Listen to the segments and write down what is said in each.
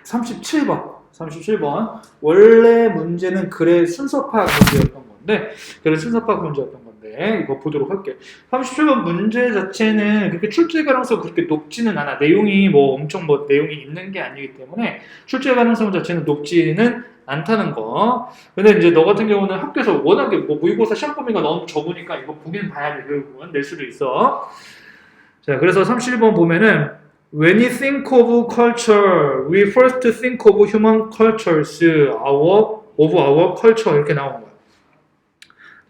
37번. 원래 문제는 글의 순서 파악 문제였던 건데, 이거 보도록 할게. 37번 문제 자체는 그렇게 출제 가능성 그렇게 높지는 않아. 내용이 뭐 엄청 뭐 내용이 있는 게 아니기 때문에 출제 가능성 자체는 높지는 않다는 거. 근데 이제 너 같은 경우는 학교에서 워낙에 뭐 모의고사 시험 범위가 너무 적으니까 이거 보긴 봐야 돼. 결국은 낼 수도 있어. 자, 그래서 31번 보면은 When we think of culture, we first think of human cultures, of our culture 이렇게 나온 거야.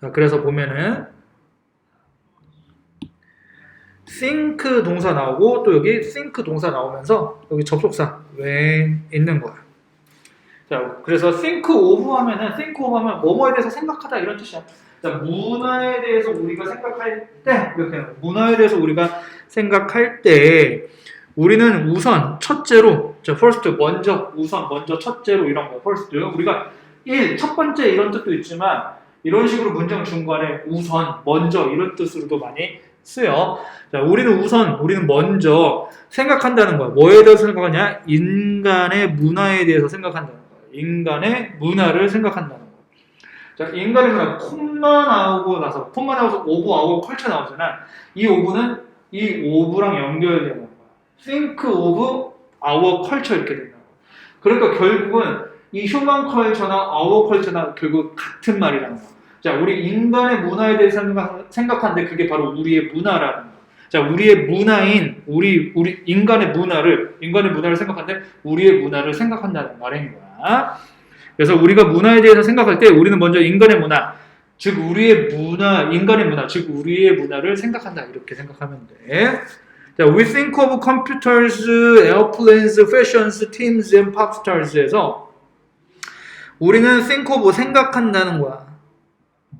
자, 그래서 보면은 think 동사 나오고 또 여기 think 동사 나오면서 여기 접속사 when 있는 거야. 자, 그래서 think of 하면 뭐뭐에 대해서 생각하다 이런 뜻이야. 자, 문화에 대해서 우리가 생각할 때 이렇게 문화에 대해서 우리가 생각할 때 우리는 우선 첫째로 first 먼저 첫째로 이런 거 first 우리가 첫 번째 이런 뜻도 있지만 이런 식으로 문장 중간에 우선 먼저 이런 뜻으로도 많이 쓰여. 자, 우리는 먼저 생각한다는 거야. 뭐에 대해서 생각하냐? 인간의 문화에 대해서 생각한다는 거야. 인간의 문화를 생각한다는 거야. 자, 인간의 문화 콤마 나오고 나서 오브 아워 컬처 나오잖아. 이 오브는 이 오브랑 연결되는 거야. think of our culture 이렇게 된다. 그러니까 결국은 이 휴먼 컬처나 our 컬처나 결국 같은 말이라는 거야. 자, 우리 인간의 문화에 대해서 생각하는데 그게 바로 우리의 문화라는 거야. 자, 우리의 문화인 우리 인간의 문화를 생각하는데 우리의 문화를 생각한다는 말인 거야. 그래서 우리가 문화에 대해서 생각할 때 우리는 먼저 인간의 문화, 즉 우리의 문화를 생각한다 이렇게 생각하면 돼. 자, we think of computers, airplanes, fashions, teams, and pop stars에서 우리는 think of 생각한다는 거야.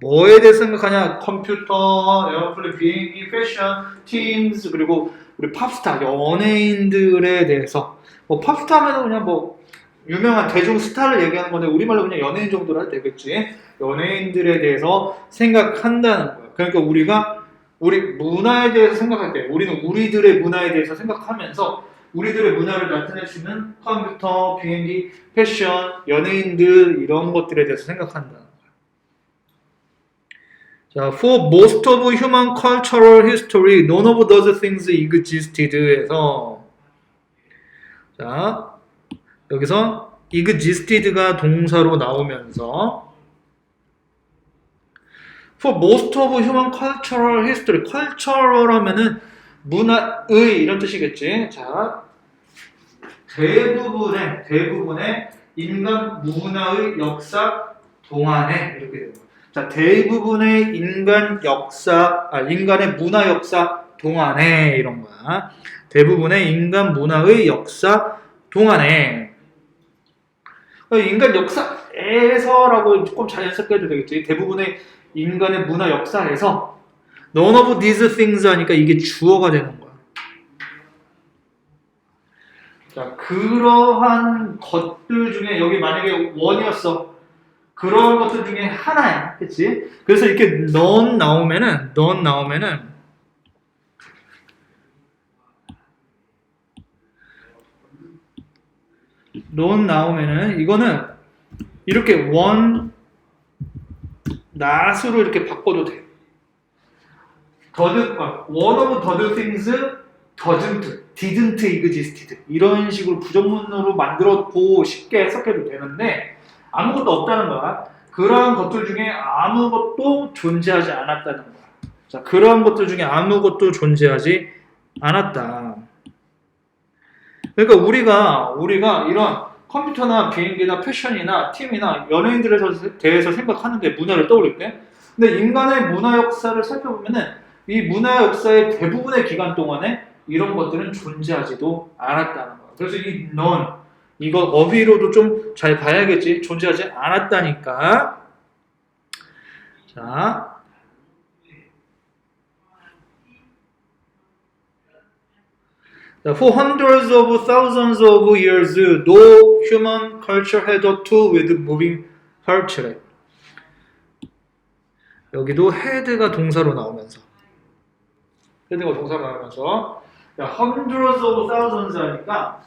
뭐에 대해서 생각하냐? 컴퓨터, 에어플레인, 비행기, 패션, 팀스 그리고 우리 팝스타 연예인들에 대해서 뭐 팝스타 하면 그냥 뭐 유명한 대중 스타를 얘기하는 건데 우리말로 그냥 연예인 정도로 해도 되겠지. 연예인들에 대해서 생각한다는 거야. 그러니까 우리가 우리 문화에 대해서 생각할 때 우리는 우리들의 문화에 대해서 생각하면서 우리들의 문화를 나타내주는 컴퓨터, 비행기, 패션, 연예인들 이런 것들에 대해서 생각한다. 자, for most of human cultural history, none of those things existed에서 자, 여기서 existed가 동사로 나오면서 for most of human cultural history, cultural 하면은 문화의 이런 뜻이겠지. 자, 대부분의 인간 문화의 역사 동안에 이렇게 되는 거예요. 자, 대부분의 인간의 문화 역사 동안에 이런 거야. 대부분의 인간 문화의 역사 동안에 인간 역사에서라고 조금 자연스럽게 해도 되겠지. 대부분의 인간의 문화 역사에서 none of these things 하니까 이게 주어가 되는 거야. 자, 그러한 것들 중에 여기 만약에 원이었어. 그런 것들 중에 하나야. 그치? 그래서 이렇게 none 나오면은 이거는 이렇게 one not으로 이렇게 바꿔도 돼. one of the things didn't existed 이런 식으로 부정문으로 만들어도 쉽게 해석해도 되는데 아무것도 없다는 거야. 그러한 것들 중에 아무것도 존재하지 않았다는 거야. 자, 그러한 것들 중에 아무것도 존재하지 않았다. 그러니까 우리가 이런 컴퓨터나 비행기나 패션이나 팀이나 연예인들에 대해서 생각하는데 문화를 떠올릴 때 근데 인간의 문화 역사를 살펴보면은 이 문화 역사의 대부분의 기간 동안에 이런 것들은 존재하지도 않았다는 거야. 그래서 이 none 이거 어휘로도 좀 잘 봐야겠지. 존재하지 않았다니까. 자, for hundreds of thousands of years, no human culture had a tool with moving parts. 여기도 had가 동사로 나오면서 hundreds of thousands 하니까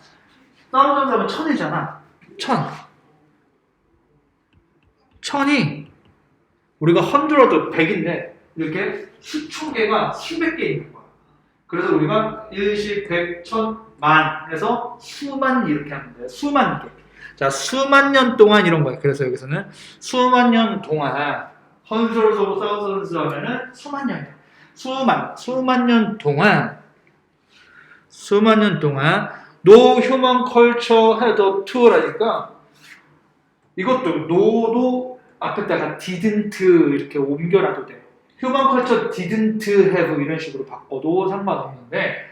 thousands 하면 천이잖아. 천이 우리가 hundred 100인데 이렇게 수천 개가 수백 개 있는 거야. 그래서 우리가 일십, 백, 천, 만 해서 수만 이렇게 하면 돼. 수만 개. 자, 수만 년 동안 이런 거야. 그래서 여기서는 수만 년 동안 hundreds of thousands 하면은 수만 년이야. 수만 년 동안 no human culture had up to라니까 이것도 no도 앞에다가 didn't 이렇게 옮겨놔도 돼. human culture didn't have 이런 식으로 바꿔도 상관없는데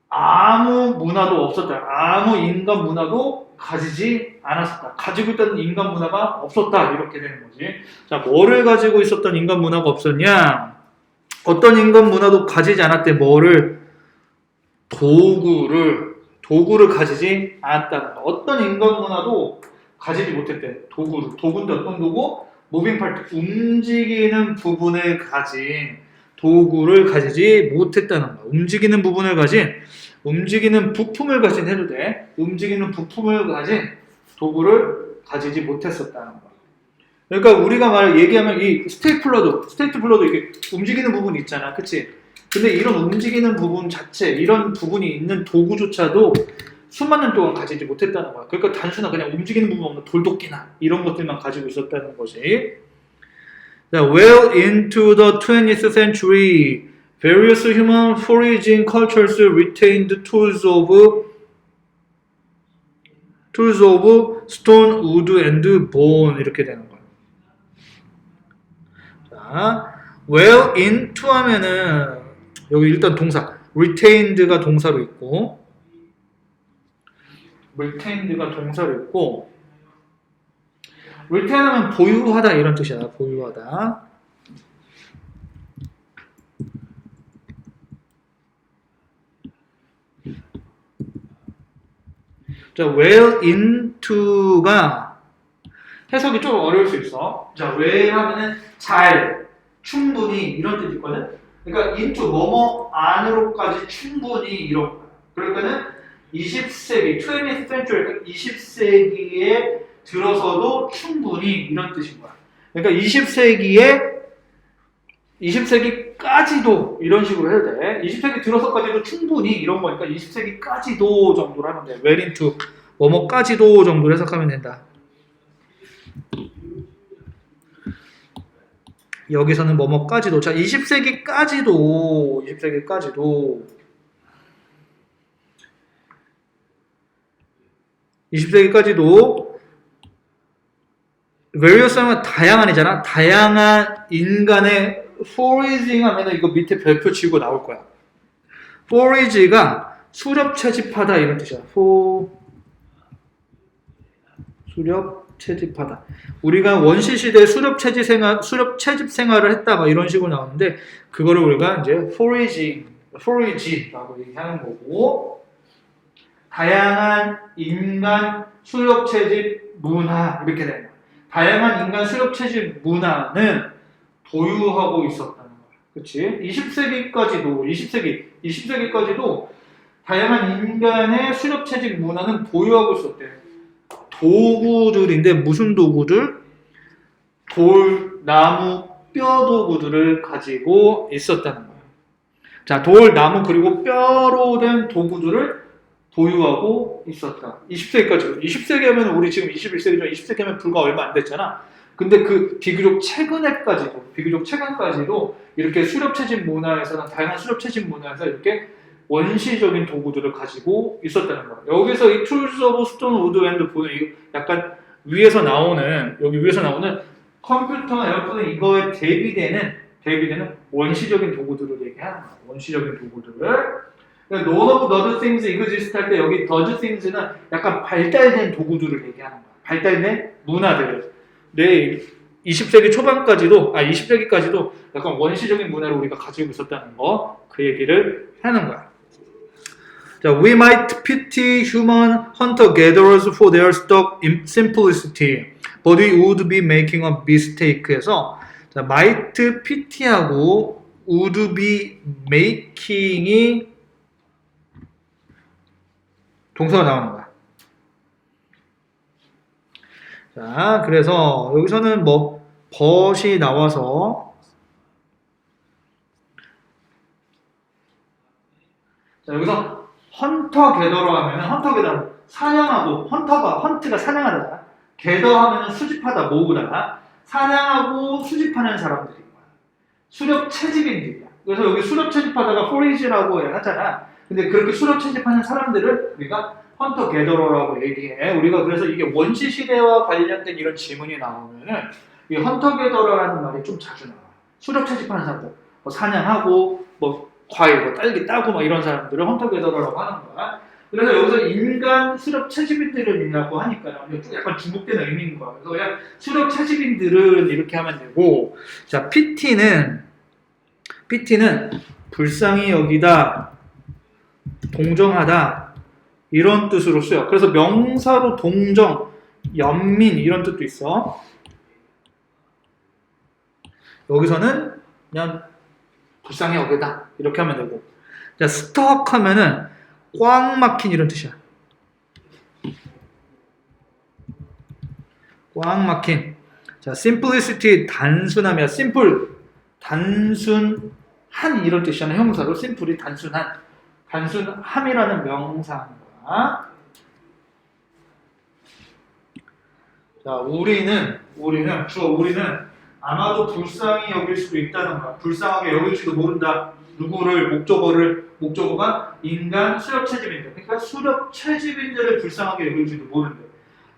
아무 문화도 없었다. 아무 인간 문화도 가지지 않았었다. 가지고 있던 인간 문화가 없었다. 이렇게 되는 거지. 자, 뭐를 가지고 있었던 인간 문화가 없었냐? 어떤 인간 문화도 가지지 않았대. 뭐를? 도구를 가지지 않았다는 거. 어떤 인간 문화도 가지지 못했대. 도구인데 어떤 도구? 무빙 파트, 움직이는 부분을 가진 도구를 가지지 못했다는 거야. 움직이는 부품을 가진 해도 돼. 움직이는 부품을 가진 도구를 가지지 못했었다는 거야. 그러니까 우리가 얘기하면 이 스테이플러도 이게 움직이는 부분이 있잖아. 그치? 근데 이런 움직이는 부분 자체, 이런 부분이 있는 도구조차도 수만 년 동안 가지지 못했다는 거야. 그러니까 단순한 그냥 움직이는 부분 없는 돌도끼나 이런 것들만 가지고 있었다는 거지. 자, well into the 20th century, various human foraging cultures retained tools of stone, wood, and bone 이렇게 되는 거야. 자, well into 하면은 여기 일단 동사 retained가 동사로 있고 retain 하면 보유하다 이런 뜻이야. 보유하다. 자, well into가 해석이 좀 어려울 수 있어. 자, well 하면은 잘, 충분히 이런 뜻이 있거든. 그러니까 into 뭐뭐 안으로까지 충분히 이런 거야. 그러니까는 20세기, 20th century, 20세기에 들어서도 충분히 이런 뜻인 거야. 그러니까 20세기까지도 이런 식으로 해도 돼. 20세기 들어서까지도 충분히 이런 거니까 20세기까지도 정도로 하면 돼. well into 뭐뭐까지도 정도로 해석하면 된다. 여기서는 뭐뭐까지도. 자, 20세기까지도 various 하면 다양한이잖아. 다양한 인간의 foraging 하면 이거 밑에 별표 치고 나올 거야. forage가 수렵 채집하다 이런 뜻이야. 수렵 채집하다. 우리가 원시 시대 수렵 채집 생활을 했다 막 이런 식으로 나오는데 그거를 우리가 이제 forage라고 얘기하는 거고 다양한 인간 수렵 채집 문화 이렇게 되는 거야. 다양한 인간 수렵 채집 문화는 보유하고 있었다는 거야. 그렇지? 20세기까지도 다양한 인간의 수렵 채집 문화는 보유하고 있었대. 도구들인데 무슨 도구들? 돌, 나무, 뼈 도구들을 가지고 있었다는 거예요. 자, 돌, 나무 그리고 뼈로 된 도구들을 보유하고 있었다. 20세기 하면 우리 지금 21세기죠. 20세기 하면 불과 얼마 안 됐잖아. 근데 그 비교적 최근까지도 이렇게 수렵채집 문화에서는 다양한 수렵채집 문화에서 이렇게 원시적인 도구들을 가지고 있었다는 거야. 여기서 이 tools of stone, wood, and bone 약간 위에서 나오는 컴퓨터나 에어컨은 이거에 대비되는 원시적인 도구들을 얘기하는 거야. 원시적인 도구들을. 그러니까 none of the other things exist 할 때 여기 does things는 약간 발달된 도구들을 얘기하는 거야. 발달된 문화들을. 네, 20세기까지도 약간 원시적인 문화를 우리가 가지고 있었다는 거, 그 얘기를 하는 거야. 자, we might pity human hunter-gatherers for their stock simplicity, but we would be making a mistake에서 자, might pity하고 would be making이 동사가 나오는 거야. 자, 그래서 여기서는 뭐 벗이 나와서 자, 여기서 헌터 게더로 하면은 헌터 게더 사냥하고 헌트가 사냥하다. 게더 하면은 수집하다 모으다. 사냥하고 수집하는 사람들인 거야. 수렵 채집인들이야. 그래서 여기 수렵 채집하다가 포리지라고 하잖아. 근데 그렇게 수렵 채집하는 사람들을 우리가 헌터 게더러라고 얘기해. 우리가 그래서 이게 원시 시대와 관련된 이런 지문이 나오면은 이 헌터 게더러라는 말이 좀 자주 나와. 수렵 채집하는 사람들, 뭐 사냥하고 뭐 과일, 뭐 딸기 따고 막 이런 사람들을 헌터 게더러라고 하는 거야. 그래서 여기서 인간 수렵 채집인들이라고 하니까 약간 중복되는 의미인 거야. 그래서 그냥 수렵 채집인들은 이렇게 하면 되고, 자 PT는 불쌍히 여기다, 동정하다 이런 뜻으로 쓰여. 그래서 명사로 동정, 연민 이런 뜻도 있어. 여기서는 그냥 불쌍히 여기다 이렇게 하면 되고, 자 스톡 하면은 꽉 막힌 이런 뜻이야. 꽉 막힌. 자, simplicity 단순함이야. simple 단순한 이런 뜻이잖아. 형사로 simple이 단순함이라는 명사인 거야. 자, 우리는 아마도 불쌍히 여길 수도 있다는 거야. 불쌍하게 여길지도 모른다. 누구를 목적어가 인간 수렵 채집인들. 그러니까 수렵 채집인들을 불쌍하게 여길지도 모른다.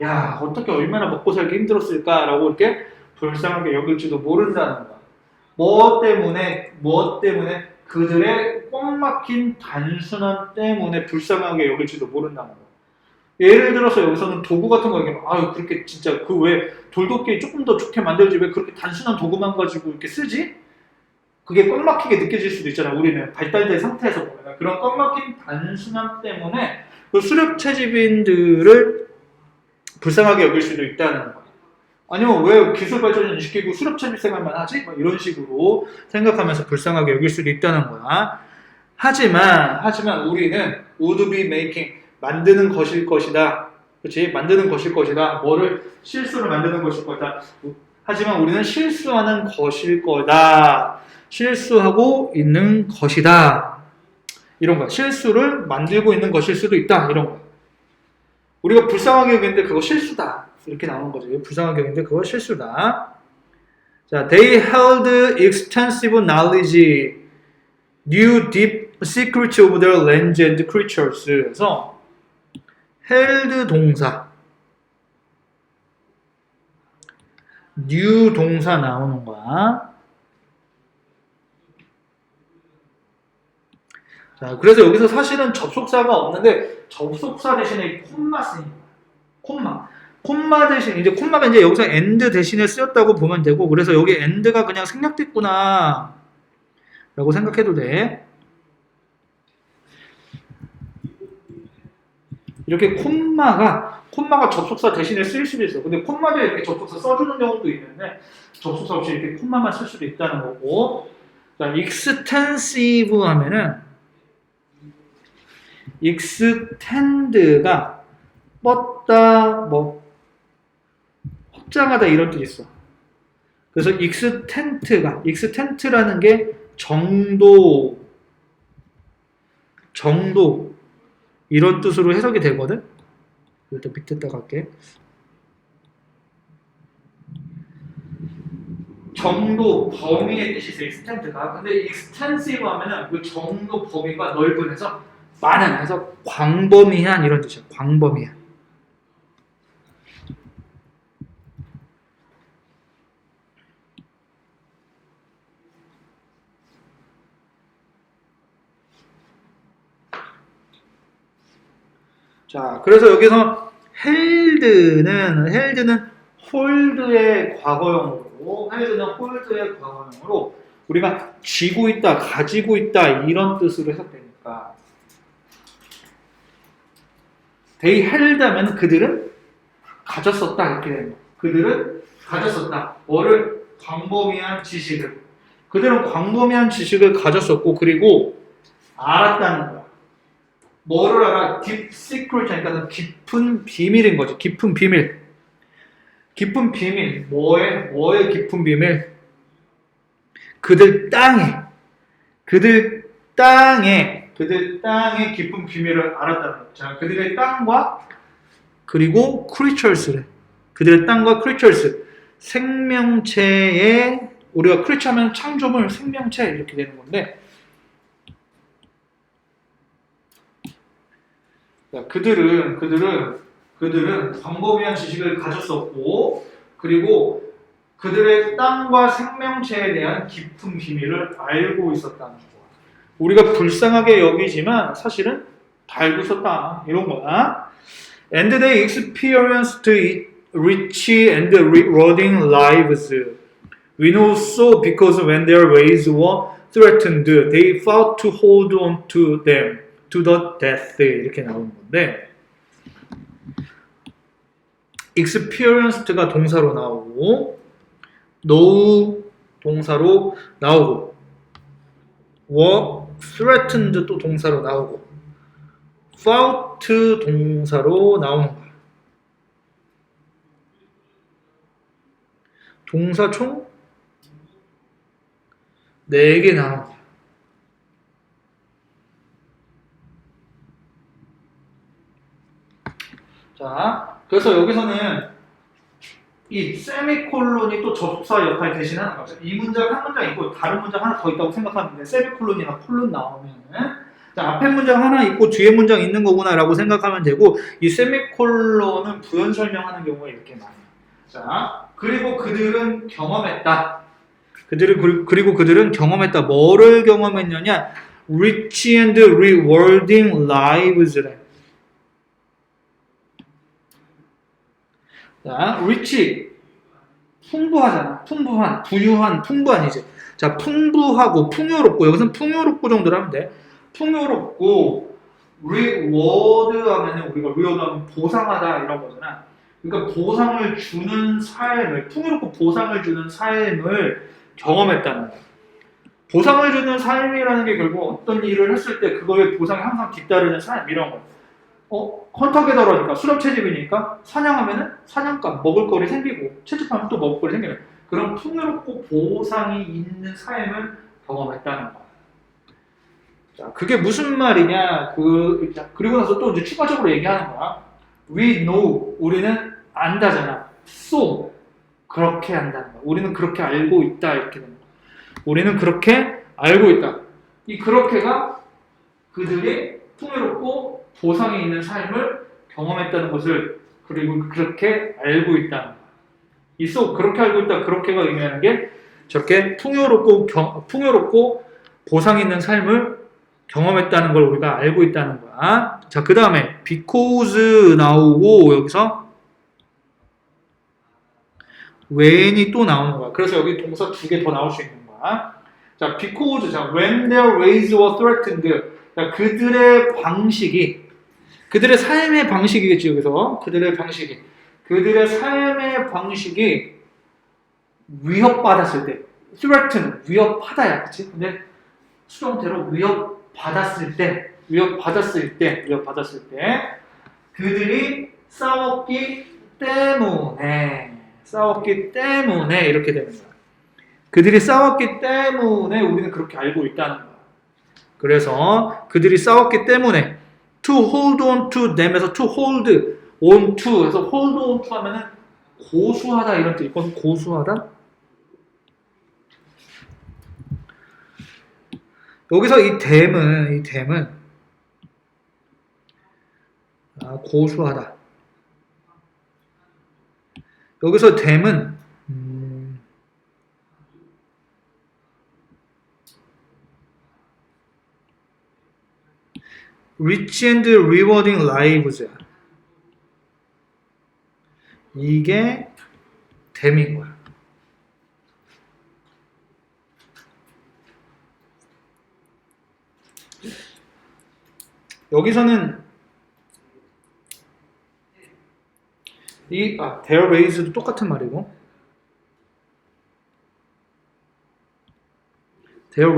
야, 어떻게 얼마나 먹고 살기 힘들었을까라고 이렇게 불쌍하게 여길지도 모른다는 거야. 뭐 때문에 그들의 꽉 막힌 단순함 때문에 불쌍하게 여길지도 모른다는 거야. 예를 들어서 여기서는 도구 같은 거 얘기하면 아유 그렇게 진짜 그 왜 돌도끼 조금 더 좋게 만들지 왜 그렇게 단순한 도구만 가지고 이렇게 쓰지? 그게 꽉 막히게 느껴질 수도 있잖아. 우리는 발달된 상태에서 보면 그런 꽉 막힌 단순함 때문에 그 수렵 채집인들을 불쌍하게 여길 수도 있다는 거야. 아니면 왜 기술 발전을 시키고 수렵 채집 생활만 하지? 막 이런 식으로 생각하면서 불쌍하게 여길 수도 있다는 거야. 하지만 우리는 would be making 만드는 것일 것이다. 그렇지? 만드는 것일 것이다. 뭐를 실수를 만드는 것일 거다. 하지만 우리는 실수하는 것일 거다. 실수하고 있는 것이다. 이런 거야. 실수를 만들고 있는 것일 수도 있다. 이런 거야. 우리가 불쌍하게 여기는데 그거 실수다. 이렇게 나오는 거지. 불쌍하게 여기는데 그거 실수다. 자, they held extensive knowledge, knew deep secrets of their lands and creatures. 그래서 held 동사, knew 동사 나오는 거야. 자, 그래서 여기서 사실은 접속사가 없는데 접속사 대신에 콤마 쓰인 거야. 콤마 대신 이제 콤마가 이제 여기서 and 대신에 쓰였다고 보면 되고, 그래서 여기 and가 그냥 생략됐구나 라고 생각해도 돼. 이렇게 콤마가 접속사 대신에 쓸 수도 있어. 근데 콤마도 이렇게 접속사 써주는 경우도 있는데 접속사 없이 이렇게 콤마만 쓸 수도 있다는 거고. 자, extensive 하면은 extend가 뻗다, 뭐 확장하다 이런 뜻이 있어. 그래서 extent라는 게 정도 이런 뜻으로 해석이 되거든. 일단 밑에다 갈게. 정도 범위의 뜻이 있어. extent가. 근데 extensive 하면은 그 정도 범위가 넓은 해서 많은 해서 광범위한 이런 뜻이야. 광범위한. 자, 그래서 여기서 held는 hold의 과거형으로 우리가 쥐고 있다, 가지고 있다 이런 뜻으로 해석되니까 they held 하면 그들은 가졌었다 이렇게 되는 거야. 그들은 가졌었다. 뭐를? 광범위한 지식을. 그들은 광범위한 지식을 가졌었고 그리고 알았다는 거야. 뭐를 알아? deep secret, 그러니까 깊은 비밀인 거지. 깊은 비밀. 깊은 비밀. 뭐의 깊은 비밀? 그들 땅의 깊은 비밀을 알았다는 거죠. 자, 그들의 땅과 그리고 creatures래. 그들의 땅과 creatures. 생명체의 우리가 creature 하면 창조물, 생명체 이렇게 되는 건데 자, 그들은 광범위한 지식을 가졌었고 그리고 그들의 땅과 생명체에 대한 깊은 비밀을 알고 있었다는 거야. 우리가 불쌍하게 여기지만 사실은 다 알고 있었다 이런 거야. And they experienced rich and rewarding lives. We know so because when their ways were threatened, they fought to hold on to them to the death. 이렇게 나오는 건데 experienced가 동사로 나오고 know 동사로 나오고 were threatened 또 동사로 나오고 fought 동사로 나오는 거야. 동사 총 4개 나오는 거야. 자, 그래서 여기서는 이 세미콜론이 또 접속사 역할을 대신하는 거죠. 이 문장 한 문장 있고 다른 문장 하나 더 있다고 생각하는데 세미콜론이나 콜론 나오면은 자, 앞에 문장 하나 있고 뒤에 문장 있는 거구나 라고 생각하면 되고 이 세미콜론은 부연 설명하는 경우가 이렇게 많아요. 자, 그리고 그들은 경험했다. 그리고 그들은 경험했다. 뭐를 경험했느냐? Rich and rewarding lives래. 자, rich 풍부하잖아. 풍부한이지. 자, 풍부하고 풍요롭고 여기서는 풍요롭고 정도로 하면 돼. 풍요롭고 reward 하면은 우리가 reward 하면 보상하다 이런 거잖아. 그러니까 보상을 주는 삶을 풍요롭고 보상을 주는 삶을 경험했다는 거야. 보상을 주는 삶이라는 게 결국 어떤 일을 했을 때 그거에 보상이 항상 뒤따르는 삶 이런 거야. 헌터게더러니까 수렵 채집이니까 사냥하면은 사냥감 먹을거리 생기고 채집하면 또 먹을거리 생기는 그런 풍요롭고 보상이 있는 삶을 경험했다는 거야. 자, 그게 무슨 말이냐? 그리고 나서 또 이제 추가적으로 얘기하는 거야. We know 우리는 안다잖아. So 그렇게 안다는 거야. 우리는 그렇게 알고 있다 이렇게 되는 거야. 우리는 그렇게 알고 있다. 이 그렇게가 그들이 풍요롭고 보상이 있는 삶을 경험했다는 것을 그리고 그렇게 알고 있다는 거야. 이 so 그렇게 알고 있다. 그렇게가 의미하는 게 저렇게 풍요롭고 보상이 있는 삶을 경험했다는 걸 우리가 알고 있다는 거야. 자, 그 다음에 because 나오고 여기서 when이 또 나오는 거야. 그래서 여기 동사 2개 더 나올 수 있는 거야. 자, because, 자, when their ways were threatened. 자, 그들의 삶의 방식이겠지, 여기서. 그들의 삶의 방식이 위협받았을 때. threaten, 위협하다야, 그치? 근데 수동태로 위협받았을 때, 그들이 싸웠기 때문에 이렇게 되는 거야. 그들이 싸웠기 때문에 우리는 그렇게 알고 있다는 거야. 그래서 그들이 싸웠기 때문에 to hold on to them에서 to hold on to 해서 hold on to 하면은 고수하다 이런 뜻 있거든. 고수하다. 여기서 이 댐은 고수하다. 여기서 댐은 rich and rewarding lives. 이게 댐인 거야. 여기서는 their ways도 똑같은 말이고 their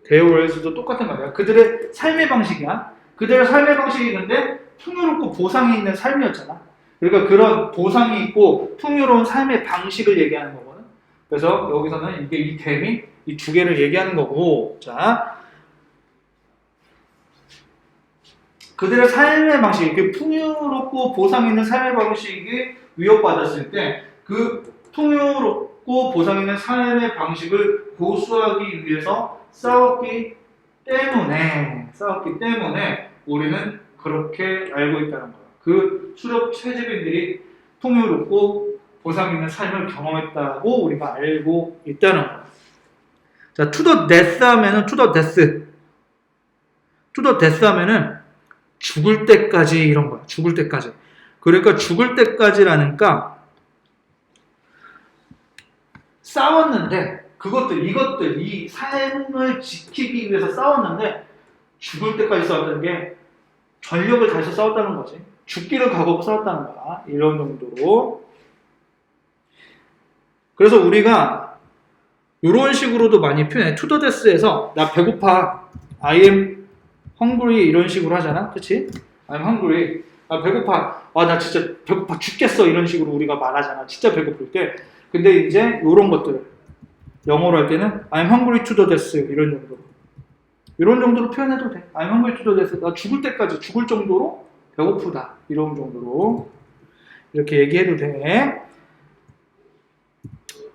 ways도 똑같은 말이야. 그들의 삶의 방식이야. 그들의 삶의 방식이 근데 풍요롭고 보상이 있는 삶이었잖아. 그러니까 그런 보상이 있고 풍요로운 삶의 방식을 얘기하는 거거든. 그래서 여기서는 이게 이 댐이 이 두 개를 얘기하는 거고, 자, 그들의 삶의 방식, 이렇게 풍요롭고 보상 있는 삶의 방식이 위협받았을 때 그 풍요롭고 보상 있는 삶의 방식을 고수하기 위해서 싸웠기 때문에 우리는 그렇게 알고 있다는 거야. 그 수렵 채집인들이 풍요롭고 보상 있는 삶을 경험했다고 우리가 알고 있다는 거야. 자, to the death 하면은 to the death 하면은 죽을 때까지 이런 거야. 죽을 때까지. 그러니까 죽을 때까지라니까 싸웠는데 이것들 이 삶을 지키기 위해서 싸웠는데 죽을 때까지 싸웠다는 게 전력을 다해서 싸웠다는 거지. 죽기를 각오하고 싸웠다는 거야. 이런 정도로. 그래서 우리가 이런 식으로도 많이 표현해. to the death에서 나 배고파. I am hungry 이런 식으로 하잖아. 그치? I'm hungry. 아, 배고파. 아, 나 진짜 배고파 죽겠어. 이런 식으로 우리가 말하잖아. 진짜 배고플 때. 근데 이제 이런 것들 영어로 할 때는 I'm hungry to the death 이런 정도로 표현해도 돼. I'm hungry to the death. 나 죽을 때까지 죽을 정도로 배고프다. 이런 정도로 이렇게 얘기해도 돼.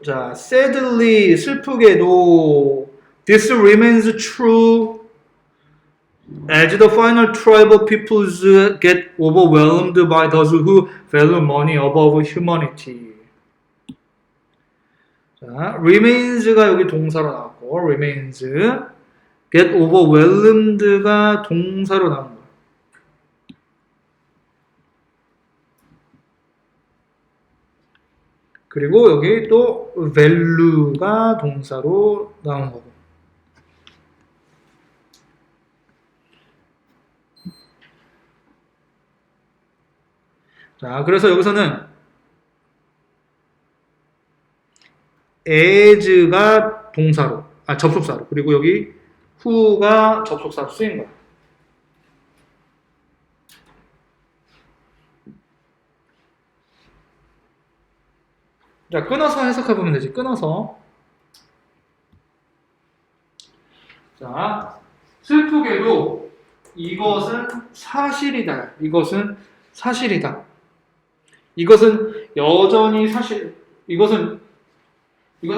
자, sadly 슬프게도 this remains true as the final tribal peoples get overwhelmed by those who value money above humanity. 자, remains가 여기 동사로 나왔고, remains, get overwhelmed가 동사로 나온 거예요. 그리고 여기 또 value가 동사로 나온 거고. 자, 그래서 여기서는 as가 동사로, 접속사로, 그리고 여기 who가 접속사로 쓰인 거야. 자, 끊어서 해석해보면 되지. 끊어서. 자, 슬프게도 이것은 사실이다. 이것은 사실이다. 이것은 여전히 이것은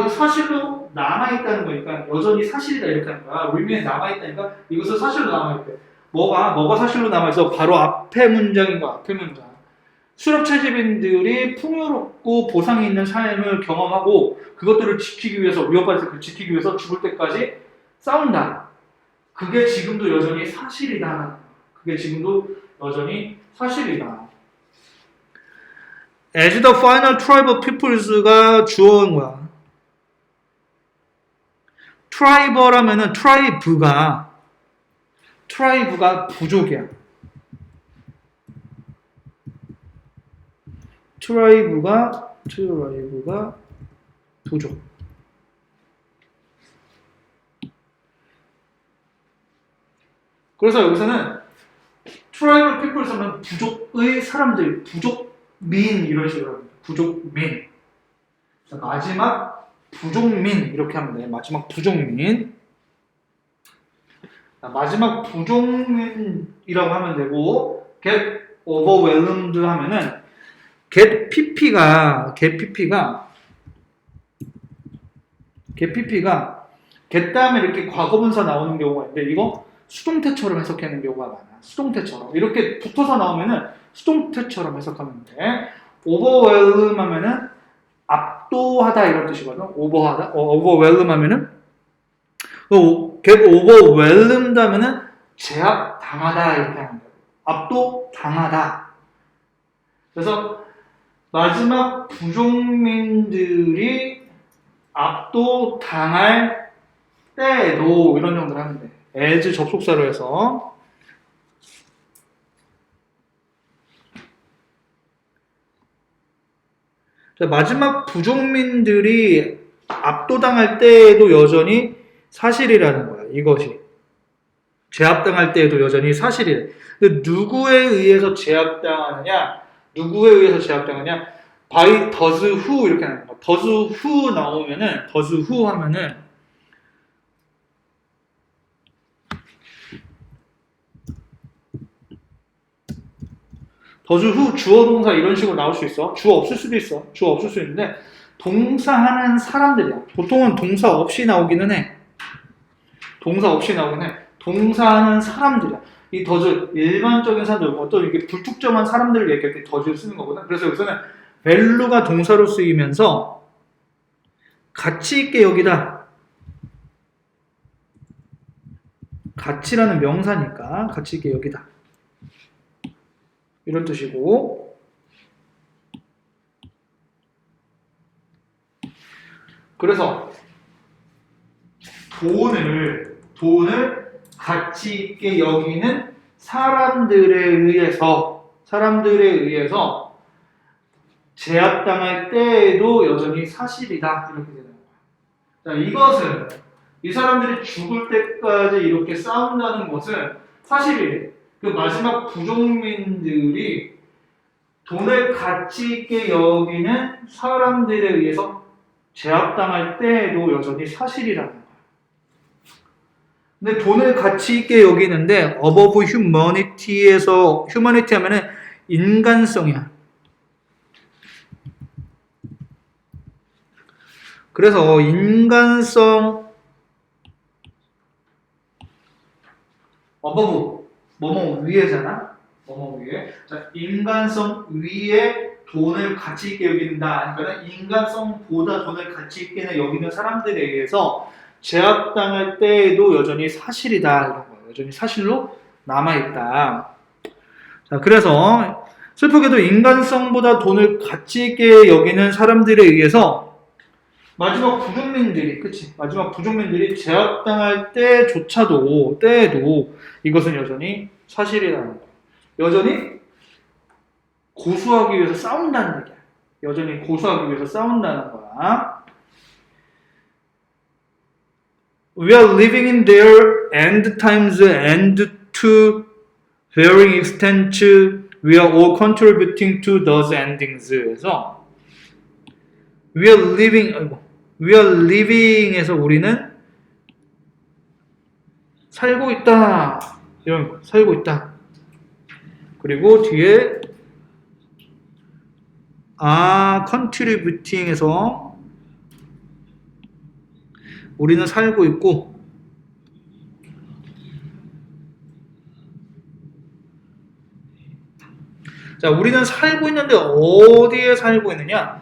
사실로 남아있다는 거니까 여전히 사실이다 이렇게 하는 거야. remain 남아있다니까 이것은 사실로 남아있대. 뭐가 사실로 남아있어? 바로 앞에 문장인 거야. 앞에 문장. 수렵 채집인들이 풍요롭고 보상이 있는 삶을 경험하고 그것들을 지키기 위해서 위협받을 때 지키기 위해서 죽을 때까지 싸운다. 그게 지금도 여전히 사실이다. 그게 지금도 여전히 사실이다. As the final tribe of peoples가 주어인 거야. 트라이벌 하면은 트라이브가 부족이야. 트라이브가 부족. 그래서 여기서는 트라이벌 피플스 하면 부족의 사람들, 부족민 이런 식으로 합니다. 부족민. 마지막 부족민 이렇게 하면 돼. 마지막 부족민. 마지막 부족민이라고 하면 되고 get overwhelmed 하면은 get pp가 get 다음에 이렇게 과거분사 나오는 경우가 있는데 이거 수동태처럼 해석하는 경우가 많아. 수동태처럼 이렇게 붙어서 나오면은 수동태처럼 해석하면 돼. overwhelm 하면은 압도하다 이런 뜻이거든. overwhelm 하면은 get overwhelmed 하면은 제압당하다 이렇게 하는 거야. 압도당하다. 그래서 마지막 부족민들이 압도당할 때에도 이런 정도를 하면 돼. as 접속사로 해서 자, 마지막 부족민들이 압도당할 때에도 여전히 사실이라는 거야. 이것이 제압당할 때에도 여전히 사실이래. 근데 누구에 의해서 제압당하느냐? 누구에 의해서 제압당하냐? by does who 이렇게 나오는 거. does who 나오면은 does who 하면은 does who 주어 동사 이런 식으로 나올 수 있어. 주어 없을 수도 있어. 주어 없을 수 있는데 동사하는 사람들이야. 보통은 동사 없이 나오기는 해. 동사 없이 나오긴 해. 동사하는 사람들이야. 이 does 일반적인 사람들 어떤 이게 불특정한 사람들을 얘기할 때 does를 쓰는 거거든. 그래서 여기서는 value가 동사로 쓰이면서 가치 있게 여기다. 가치라는 명사니까 가치 있게 여기다. 이런 뜻이고 그래서 돈을 가치 있게 여기는 사람들에 의해서 제압당할 때에도 여전히 사실이다 이렇게 되는 거야. 자, 이것은 이 사람들이 죽을 때까지 이렇게 싸운다는 것은 사실이에요. 그 마지막 부족민들이 돈을 가치 있게 여기는 사람들에 의해서 제압당할 때에도 여전히 사실이라는 거야. 근데 돈을 가치 있게 여기는데 above humanity에서 humanity 하면은 인간성이야. 그래서 인간성 above 뭐뭐 위에잖아. 뭐뭐 위에. 자, 인간성 위에 돈을 가치 있게 여긴다. 그러니까 인간성보다 돈을 가치 있게 여기는 사람들에 의해서 제압당할 때에도 여전히 사실이다. 이런 거예요. 여전히 사실로 남아있다. 자, 그래서 슬프게도 인간성보다 돈을 가치 있게 여기는 사람들에 의해서 마지막 부족민들이 제압당할 때에도 이것은 여전히 사실이라는 거예요. 여전히 고수하기 위해서 싸운다는 얘기야. 여전히 고수하기 위해서 싸운다는 거야. We are living in their end times and to varying extents we are all contributing to those endings. 그래서 we are living에서 우리는 살고 있다. 이런 거, 살고 있다. 그리고 뒤에 contributing에서 우리는 살고 있고 자, 우리는 살고 있는데 어디에 살고 있느냐?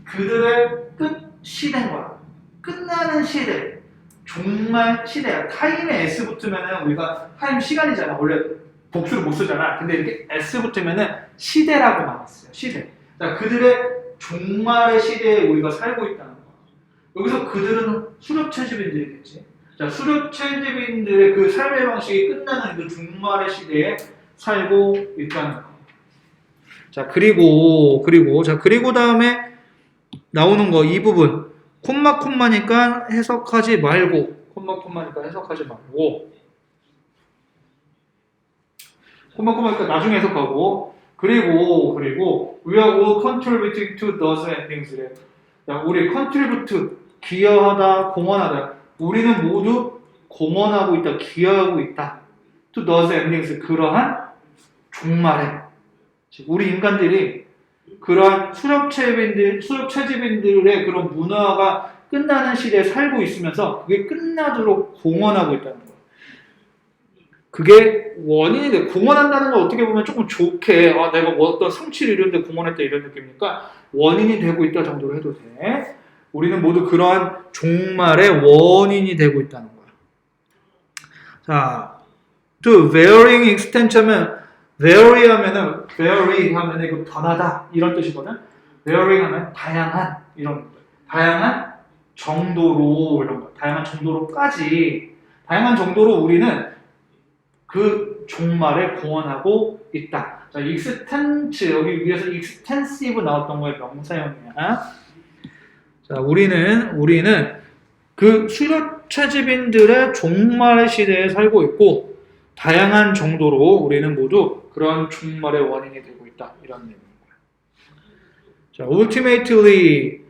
그들의 끝이 된 거야. 끝나는 시대. 종말 시대야. 타임에 S 붙으면은 우리가 타임 시간이잖아. 원래 복수를 못 쓰잖아. 근데 이렇게 S 붙으면은 시대라고 나왔어요. 시대. 자, 그들의 종말의 시대에 우리가 살고 있다는 거야. 여기서 그들은 수렵채집인들이겠지. 자, 수렵채집인들의 그 삶의 방식이 끝나는 그 종말의 시대에 살고 있다는 거. 자, 그리고 다음에 나오는 거 이 부분. 콤마니까 해석하지 말고. 콤마니까 나중에 해석하고. 그리고 we are all contributing to those endings. 자, 우리 contribute 기여하다, 공헌하다. 우리는 모두 공헌하고 있다, 기여하고 있다. to those endings. 그러한 종말에. 우리 인간들이 그러한 수렵채집인들의 그런 문화가 끝나는 시대에 살고 있으면서 그게 끝나도록 공헌하고 있다는 거예요. 그게 원인이 돼. 공헌한다는 건 어떻게 보면 조금 좋게 내가 뭐 어떤 성취를 이루는데 공헌했다 이런 느낌이니까 원인이 되고 있다 정도로 해도 돼. 우리는 모두 그러한 종말의 원인이 되고 있다는 거야. 자, to varying extent 하면 vary 하면은 그 변하다 이런 뜻이거든. varying 하면 다양한 이런 다양한 정도로 이런 거. 다양한 정도로 우리는 그 종말에 공헌하고 있다. 자, extent 여기 위에서 extensive 나왔던 거의 명사형이야. 자, 우리는 그 수렵채집인들의 종말의 시대에 살고 있고 다양한 정도로 우리는 모두 그런 종말의 원인이 되고 있다. 이런 내용입니다. 자, ultimately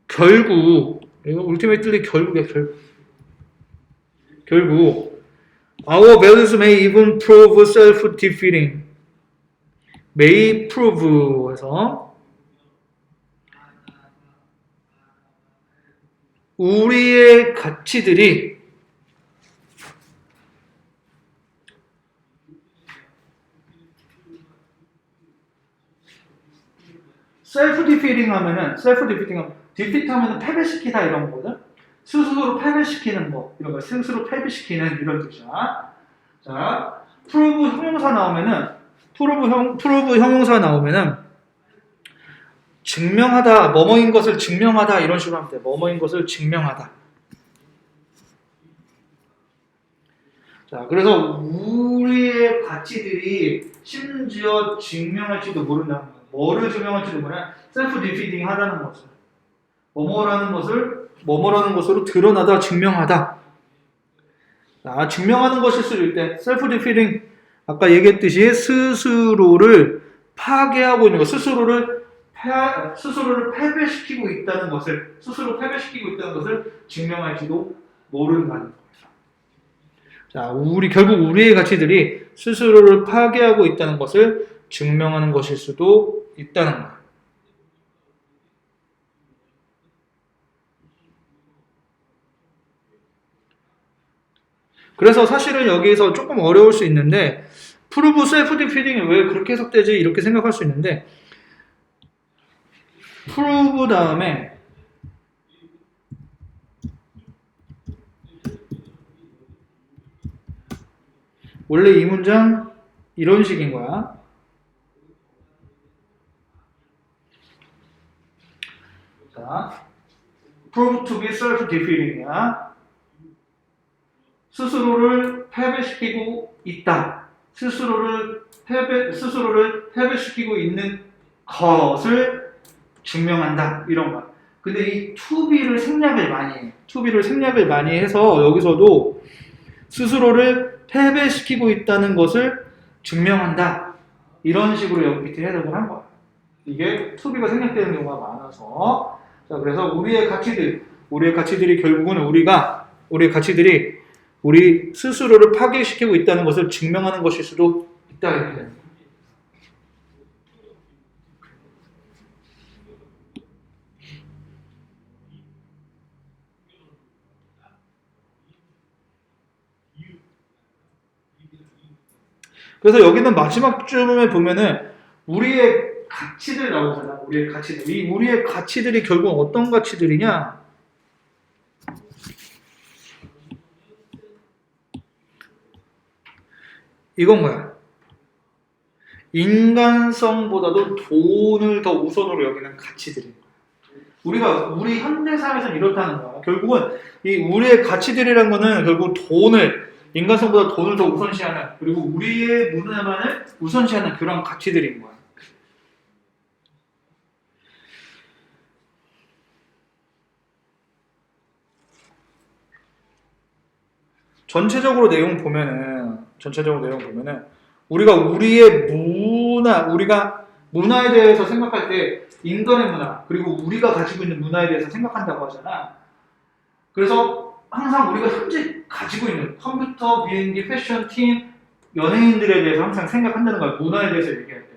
결국 이거 ultimately 결국에 결국 our values may even prove self-defeating. may prove에서 우리의 가치들이 self-defeating 하면은 defeat 하면은 패배시키다 이런 거거든. 스스로 패배시키는 거 이런 거 스스로 패배시키는 이런 뜻이야. 자, prove 형용사 나오면은 prove 형용사 나오면은 증명하다, 뭐뭐인 것을 증명하다 이런 식으로 하면 돼. 뭐뭐인 것을 증명하다. 자, 그래서 우리의 가치들이 심지어 증명할지도 모른다는 거야. 뭐를 증명할지도 몰라. self-defeating 하다는 것을. 뭐뭐라는 것으로 드러나다, 증명하다. 자, 증명하는 것일 수도 있대. self-defeating. 아까 얘기했듯이 스스로를 파괴하고 있는 것, 스스로를 패배시키고 있다는 것을, 증명할지도 모른다는 거예요. 자, 결국 우리의 가치들이 스스로를 파괴하고 있다는 것을 증명하는 것일 수도 있다는 거예요. 그래서 사실은 여기서 조금 어려울 수 있는데, prove self-defeating이 왜 그렇게 해석되지? 이렇게 생각할 수 있는데, prove 다음에 원래 이 문장 이런 식인 거야. 자, prove to be self-defeating이야. 스스로를 패배시키고 있다. 스스로를 패배시키고 있는 것을 증명한다. 이런 거야. 근데 이 to be를 생략을 많이 해. to be를 생략을 많이 해서 여기서도 스스로를 패배시키고 있다는 것을 증명한다. 이런 식으로 여기 밑에 해석을 한 거야. 이게 to be가 생략되는 경우가 많아서. 자, 그래서 우리의 가치들이 결국은 우리의 가치들이 우리 스스로를 파괴시키고 있다는 것을 증명하는 것일 수도 있다. 이렇게 되는 거야. 그래서 여기는 마지막쯤에 보면은 우리의 가치들 나오잖아. 우리의 가치들이 결국 어떤 가치들이냐? 이건 뭐야? 인간성보다도 돈을 더 우선으로 여기는 가치들인 거야. 우리 현대사회에서는 이렇다는 거야. 결국은 우리의 가치들이란 거는 결국 인간성보다 돈을 더 우선시하는, 그리고 우리의 문화만을 우선시하는 그런 가치들인 거야. 전체적으로 내용 보면은 우리가 우리의 우리가 문화에 대해서 생각할 때 인간의 문화, 그리고 우리가 가지고 있는 문화에 대해서 생각한다고 하잖아. 그래서 항상 우리가 현재 가지고 있는 컴퓨터, 비행기, 패션, 팀, 연예인들에 대해서 항상 생각한다는 거야. 문화에 대해서 얘기할 때.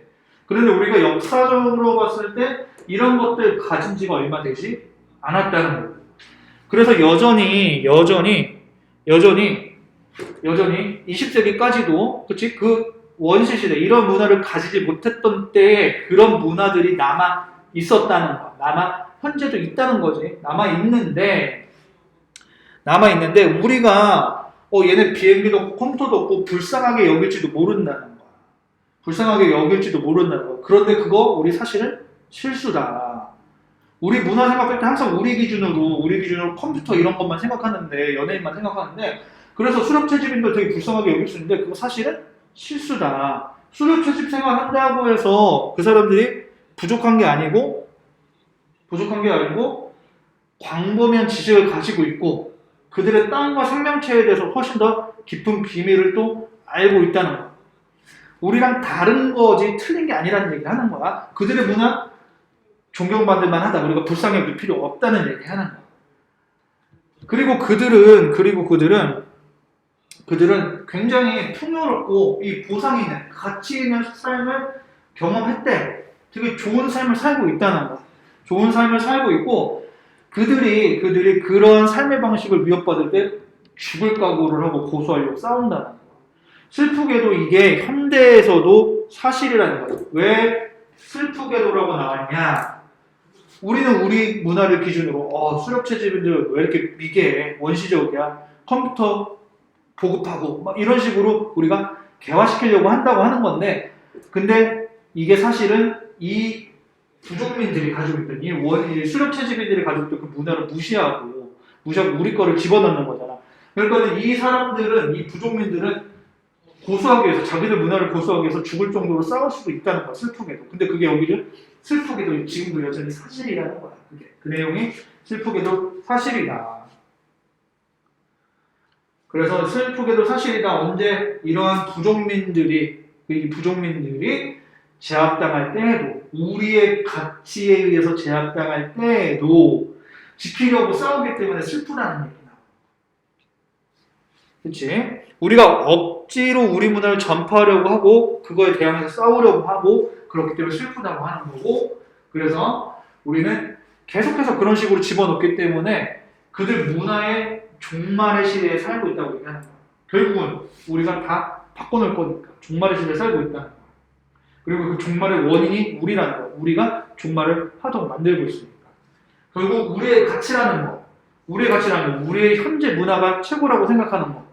그런데 우리가 역사적으로 봤을 때 이런 것들 가진 지가 얼마 되지 않았다는 거예요. 그래서 여전히 20세기까지도 그 원시 시대 이런 문화를 가지지 못했던 때에 그런 문화들이 남아 있었다는 거야. 현재도 있다는 거지. 남아 있는데 우리가 얘네 비행기도 없고 컴퓨터도 없고 불쌍하게 여길지도 모른다는 거야. 그런데 그거 우리 사실은 실수다. 우리 문화 생각할 때 항상 우리 기준으로 컴퓨터 이런 것만 생각하는데, 연예인만 생각하는데, 그래서 수렵채집인도 되게 불쌍하게 여길 수 있는데 그거 사실은 실수다. 수렵채집 생활한다고 해서 그 사람들이 부족한 게 아니고 광범위한 지식을 가지고 있고 그들의 땅과 생명체에 대해서 훨씬 더 깊은 비밀을 또 알고 있다는 거야. 우리랑 다른 거지 틀린 게 아니라는 얘기를 하는 거야. 그들의 문화 존경받을 만하다. 우리가 불쌍히 여길 필요 없다는 얘기 하는 거야. 그리고 그들은 굉장히 풍요롭고 이 보상이 있는 가치 있는 삶을 경험했대. 되게 좋은 삶을 살고 있다는 거야. 좋은 삶을 살고 있고 그들이 그런 삶의 방식을 위협받을 때 죽을 각오를 하고 고수하려고 싸운다는 거야. 슬프게도 이게 현대에서도 사실이라는 거야. 왜 슬프게도라고 나왔냐? 우리는 우리 문화를 기준으로 수렵채집인들 왜 이렇게 미개해? 원시적이야? 컴퓨터 보급하고 막 이런 식으로 우리가 개화시키려고 한다고 하는 건데 근데 이게 사실은 이 부족민들이 가지고 있던 이 수렵채집인들이 가지고 있던 그 문화를 무시하고 우리 거를 집어넣는 거잖아. 그러니까 이 사람들은 이 부족민들은 고수하기 위해서 자기들 문화를 고수하기 위해서 죽을 정도로 싸울 수도 있다는 거야. 슬프게도. 근데 그게 여기를 슬프게도 지금도 여전히 사실이라는 거야. 그게 그 내용이 슬프게도 사실이다. 그래서 슬프게도 사실이다. 언제 이러한 부족민들이 제압당할 때에도 우리의 가치에 의해서 제압당할 때에도 지키려고 싸우기 때문에 슬프다는 얘기나. 그렇지? 우리가 억지로 우리 문화를 전파하려고 하고 그거에 대항해서 싸우려고 하고 그렇기 때문에 슬프다고 하는 거고 그래서 우리는 계속해서 그런 식으로 집어넣기 때문에 그들 문화의 종말의 시대에 살고 있다고 얘기하는 거야. 결국은 우리가 다 바꿔놓을 거니까 종말의 시대에 살고 있다는 거야. 그리고 그 종말의 원인이 우리라는 거야. 우리가 종말을 하도록 만들고 있으니까. 결국 우리의 가치라는 거, 우리의 현재 문화가 최고라고 생각하는 거.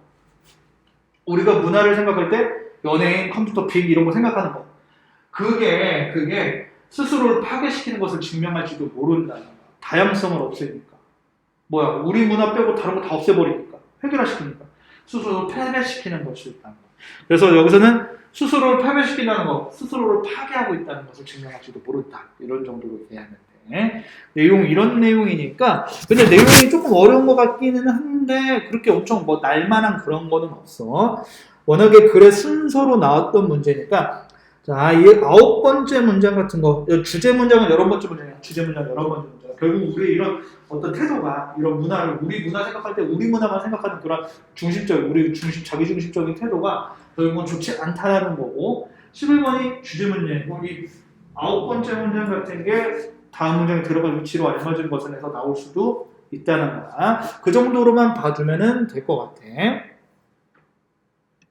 우리가 문화를 생각할 때 연예인, 컴퓨터, 빅 이런 거 생각하는 거. 그게 스스로를 파괴시키는 것을 증명할지도 모른다는 거야. 다양성을 없애니까. 우리 문화 빼고 다른 거 다 없애버리니까. 획일화시키니까. 스스로를 패배시키는 것이 있다는 거. 그래서 여기서는 스스로를 패배시킨다는 거, 스스로를 파괴하고 있다는 것을 증명할지도 모른다. 이런 정도로 이해하는데 이런 내용이니까 근데 내용이 조금 어려운 것 같기는 한데 그렇게 엄청 날만한 그런 거는 없어. 워낙에 글의 순서로 나왔던 문제니까 자, 이 9번째 문장 같은 거 주제 문장은 11번째 문장이야. 주제 문장 11번째 문장. 결국 우리 이런 어떤 태도가 이런 문화를 우리 문화 생각할 때 우리 문화만 생각하는 그런 자기 중심적인 태도가 결국은 좋지 않다라는 거고 11번이 주제 문장이고 이 9번째 문장 같은 게 다음 문장에 들어갈 위치로 알맞은 것을 해서 나올 수도 있다는 거야. 그 정도로만 봐주면 될 것 같아.